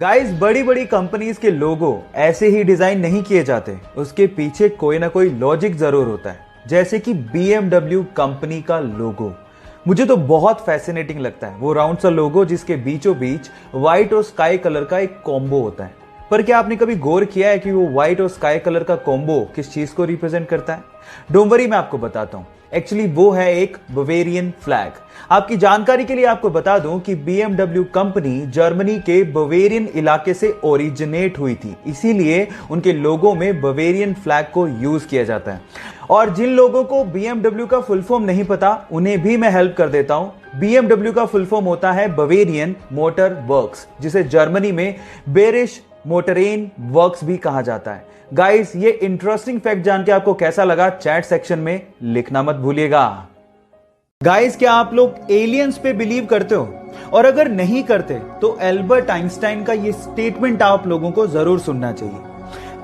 Guys, बड़ी बड़ी companies के लोगो ऐसे ही डिजाइन नहीं किए जाते, उसके पीछे कोई ना कोई लॉजिक जरूर होता है। जैसे कि BMW कंपनी का लोगो मुझे तो बहुत फैसिनेटिंग लगता है। वो राउंड सा लोगो जिसके बीचों बीच व्हाइट और स्काई कलर का एक कॉम्बो होता है। पर क्या आपने कभी गौर किया है कि वो व्हाइट और स्काई कलर का कॉम्बो किस चीज को रिप्रेजेंट करता है? डोंट वरी, मैं आपको बताता हूं। एक्चुअली वो है एक बवेरियन फ्लैग। आपकी जानकारी के लिए आपको बता दूं कि BMW कंपनी जर्मनी के बवेरियन इलाके से ओरिजिनेट हुई थी, इसीलिए उनके लोगों में बवेरियन फ्लैग को यूज किया जाता है। और जिन लोगों को BMW का फुल फॉर्म नहीं पता, उन्हें भी मैं हेल्प कर देता हूं। BMW का फुल फॉर्म होता है बवेरियन मोटर वर्क्स, जिसे जर्मनी में बेरिश मोटरेन वर्क्स भी कहा जाता है। गाइस, ये इंटरेस्टिंग फैक्ट जान के आपको कैसा लगा, चैट सेक्शन में लिखना मत भूलिएगा। गाइस, क्या आप लोग एलियंस पे बिलीव करते हो? और अगर नहीं करते तो एल्बर्ट आइंस्टाइन का ये स्टेटमेंट आप लोगों को जरूर सुनना चाहिए।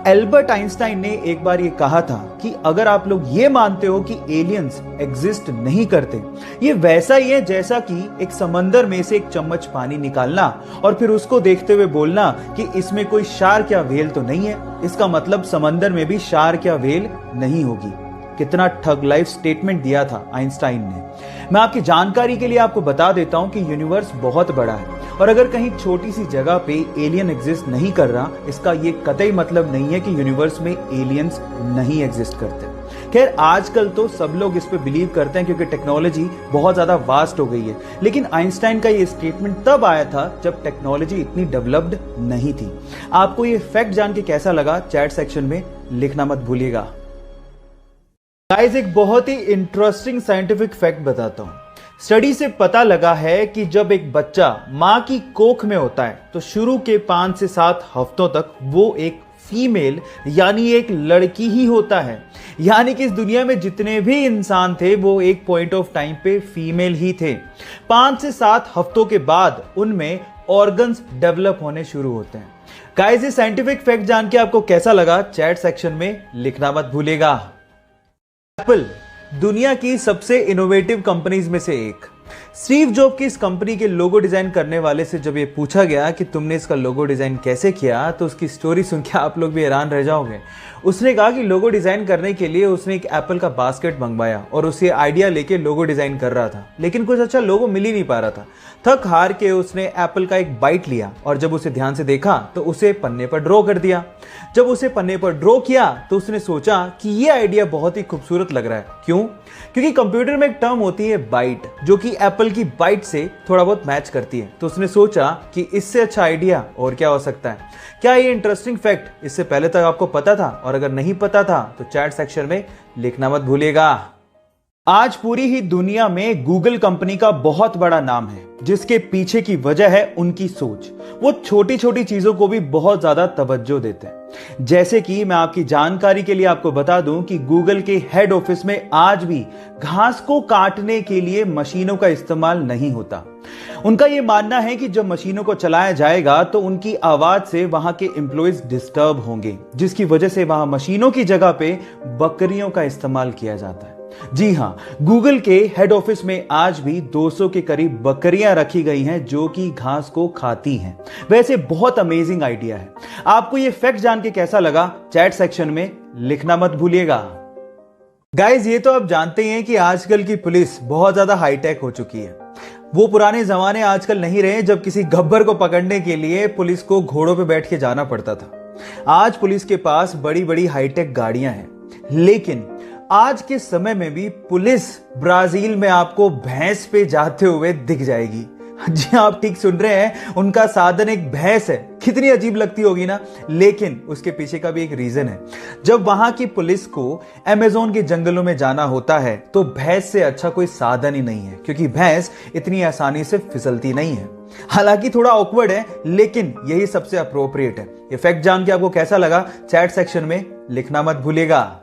एल्बर्ट आइंस्टाइन ने एक बार ये कहा था कि अगर आप लोग ये मानते हो कि एलियंस एग्जिस्ट नहीं करते, ये वैसा ही है जैसा कि एक समंदर में से एक चम्मच पानी निकालना और फिर उसको देखते हुए बोलना कि इसमें कोई शार्क या व्हेल तो नहीं है। इसका मतलब समंदर में भी शार्क या व्हेल नहीं होगी। कितना ठग लाइफ स्टेटमेंट दिया था आइंस्टाइन ने। मैं आपकी जानकारी के लिए आपको बता देता हूं कि यूनिवर्स बहुत बड़ा है और अगर कहीं छोटी सी जगह पे एलियन एग्जिस्ट नहीं कर रहा, इसका ये कतई मतलब नहीं है कि यूनिवर्स में एलियंस नहीं एग्जिस्ट करते। खैर, आजकल तो सब लोग इस पे बिलीव करते हैं क्योंकि टेक्नोलॉजी बहुत ज्यादा वास्ट हो गई है, लेकिन आइंस्टाइन का ये स्टेटमेंट तब आया था जब टेक्नोलॉजी इतनी डेवलप्ड नहीं थी। आपको ये फैक्ट जान के कैसा लगा, चैट सेक्शन में लिखना मत भूलिएगा। गाइस, एक बहुत ही इंटरेस्टिंग साइंटिफिक फैक्ट बताता हूं। स्टडी से पता लगा है कि जब एक बच्चा मां की कोख में होता है तो शुरू के 5 से 7 हफ्तों तक वो एक फीमेल यानी एक लड़की ही होता है। यानी कि इस दुनिया में जितने भी इंसान थे वो एक पॉइंट ऑफ टाइम पे फीमेल ही थे। 5 से 7 हफ्तों के बाद उनमें ऑर्गन्स डेवलप होने शुरू होते हैं। गाइस, ये साइंटिफिक फैक्ट जान के आपको कैसा लगा, चैट सेक्शन में लिखना मत भूलिएगा। एप्पल दुनिया की सबसे इनोवेटिव कंपनीज में से एक। स्टीव जॉब की इस कंपनी के लोगो डिजाइन करने वाले से जब ये पूछा गया कि तुमने इसका लोगो डिजाइन कैसे किया, तो उसकी स्टोरी सुन के आप लोग भी हैरान रह जाओगे। उसने कहा कि लोगो डिजाइन करने के लिए उसने एक एप्पल का बास्केट मंगवाया और उसे आइडिया लेके लोगो डिजाइन कर रहा था, लेकिन कुछ अच्छा लोगो मिल ही नहीं पा रहा था। थक हार के उसने एप्पल का एक बाइट लिया और जब उसे ध्यान से देखा तो उसे पन्ने पर ड्रॉ कर दिया। जब उसे पन्ने पर ड्रॉ किया तो उसने सोचा कि यह आइडिया बहुत ही खूबसूरत लग रहा है। क्यों? क्योंकि कंप्यूटर में एक टर्म होती है बाइट, जो कि एप्पल की बाइट से थोड़ा बहुत मैच करती है। तो उसने सोचा कि इससे अच्छा आइडिया और क्या हो सकता है। क्या ये इंटरेस्टिंग फैक्ट इससे पहले तक आपको पता था? और अगर नहीं पता था तो चैट सेक्शन में लिखना मत भूलिएगा। आज पूरी ही दुनिया में गूगल कंपनी का बहुत बड़ा नाम है, जिसके पीछे की वजह है उनकी सोच। वो छोटी छोटी चीजों को भी बहुत ज्यादा तवज्जो देते हैं। जैसे कि मैं आपकी जानकारी के लिए आपको बता दूं कि गूगल के हेड ऑफिस में आज भी घास को काटने के लिए मशीनों का इस्तेमाल नहीं होता। उनका यह मानना है कि जब मशीनों को चलाया जाएगा तो उनकी आवाज से वहां के एम्प्लॉइज डिस्टर्ब होंगे, जिसकी वजह से वहां मशीनों की जगह पे बकरियों का इस्तेमाल किया जाता है। जी हां, गूगल के हेड ऑफिस में आज भी 200 के करीब बकरियां रखी गई हैं जो कि घास को खाती हैं। वैसे बहुत अमेजिंग आइडिया है। आपको यह फैक्ट जान के कैसा लगा, चैट सेक्शन में लिखना मत भूलिएगा। गाइस, ये तो आप जानते हैं कि आजकल की पुलिस बहुत ज्यादा हाईटेक हो चुकी है। वो पुराने जमाने आजकल नहीं रहे जब किसी गब्बर को पकड़ने के लिए पुलिस को घोड़ों पे बैठ के जाना पड़ता था। आज पुलिस के पास बड़ी बड़ी हाईटेक गाड़ियां हैं, लेकिन आज के समय में भी पुलिस ब्राजील में आपको भैंस पे जाते हुए दिख जाएगी। जी, आप ठीक सुन रहे हैं, उनका साधन एक भैंस है। कितनी अजीब लगती होगी ना, लेकिन उसके पीछे का भी एक रीजन है। जब वहां की पुलिस को अमेज़न के जंगलों में जाना होता है तो भैंस से अच्छा कोई साधन ही नहीं है, क्योंकि भैंस इतनी आसानी से फिसलती नहीं है। हालांकि थोड़ा ऑकवर्ड है, लेकिन यही सबसे अप्रोप्रिएट है। ये फैक्ट जान के आपको कैसा लगा, चैट सेक्शन में लिखना मत भूलिएगा।